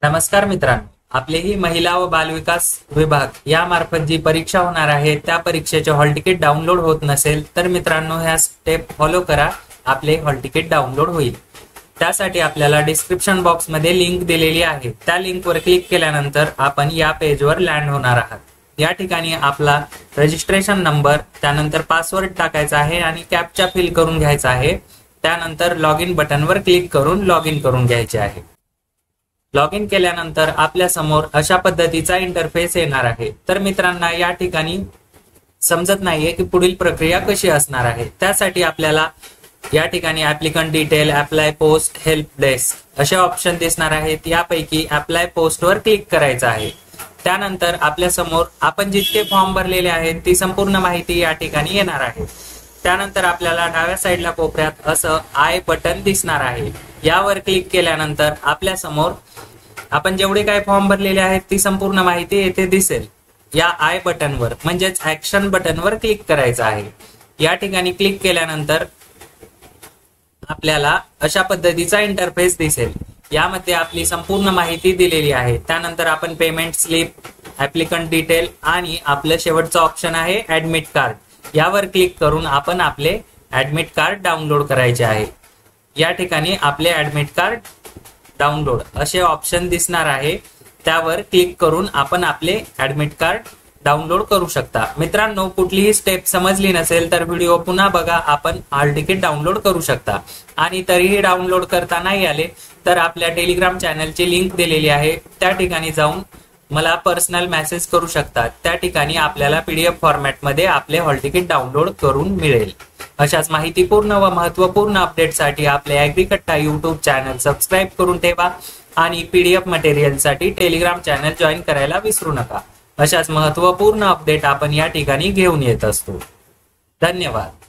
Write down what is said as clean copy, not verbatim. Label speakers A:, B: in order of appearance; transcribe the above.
A: नमस्कार मित्रांनो, आपली ही महिला व बालविकास विभाग यामार्फत जी परीक्षा होणार आहे त्या परीक्षेचे हॉल तिकीट डाउनलोड होत नसेल तर मित्रांनो ह्या स्टेप फॉलो करा, आपले हॉल तिकीट डाउनलोड होईल। त्यासाठी आपल्याला डिस्क्रिप्शन बॉक्स मध्ये लिंक दिलेली आहे, त्या लिंकवर क्लिक केल्यानंतर आपण या पेजवर लँड होणार आहात। या ठिकाणी आपला रजिस्ट्रेशन नंबर, त्यानंतर पासवर्ड टाकायचा आहे आणि कॅप्चा फिल करून घ्यायचा आहे। त्यानंतर लॉग इन बटनवर क्लिक करून लॉग इन करून घ्यायचे आहे। लॉग इन केल्यानंतर आपल्या समोर अशा पद्धतीचा इंटरफेस येणार आहे। तर मित्रांना या ठिकाणी समजत नाहीये की पुढील प्रक्रिया कशी असणार आहे, त्यासाठी आपल्याला या ठिकाणी applicant detail, apply post, help desk असे ऑप्शन दिसणार आहेत। यापैकी अप्लाय पोस्ट वर क्लिक करायचं आहे। त्यानंतर आपल्या समोर आपण जितके फॉर्म भरलेले आहेत ती संपूर्ण माहिती या ठिकाणी येणार आहे। त्यानंतर आपल्याला डाव्या साईडला कोपऱ्यात असं आय बटन दिसणार आहे। यावर क्लिक केल्यानंतर आपल्या समोर आपण जेवढे काय फॉर्म भरलेले आहेत ती संपूर्ण माहिती येथे दिसेल। या आय बटनवर म्हणजेच ऍक्शन बटनवर क्लिक करायचं आहे। या ठिकाणी क्लिक केल्यानंतर आपल्याला अशा पद्धतीचा इंटरफेस दिसेल। यामध्ये आपली संपूर्ण माहिती दिलेली आहे। त्यानंतर आपण पेमेंट स्लिप, ऍप्लिकंट डिटेल आणि आपलं शेवटचं ऑप्शन आहे ऍडमिट कार्ड, यावर क्लिक करून आपण आपले ऍडमिट कार्ड डाउनलोड करायचे आहे। या ठिकाणी आपले ऍडमिट कार्ड डाउनलोड असे ऑप्शन दिसणार आहे, त्यावर क्लिक करून आपण आपले ऍडमिट कार्ड डाउनलोड करू शकता। मित्रांनो, कुठलीही स्टेप समजली नसेल तर व्हिडिओ पुन्हा बघा, आपण हॉल तिकीट डाउनलोड करू शकता। आणि तरीही डाउनलोड करता नाही आले तर आपल्या टेलिग्राम चॅनलची लिंक दिलेली आहे, त्या ठिकाणी जाऊन मला पर्सनल मेसेज करू शकतात। त्या ठिकाणी आपल्याला पीडीएफ फॉर्मॅट मध्ये आपले हॉल तिकीट डाउनलोड करून मिळेल। अशाच माहितीपूर्ण व महत्त्वपूर्ण अपडेटसाठी आपले ॲग्रीकट्टा यूट्यूब चॅनल सबस्क्राईब करून ठेवा आणि पीडीएफ मटेरियलसाठी टेलिग्राम चॅनल जॉईन करायला विसरू नका। अशाच महत्त्वपूर्ण अपडेट आपण या ठिकाणी घेऊन येत असतो। धन्यवाद।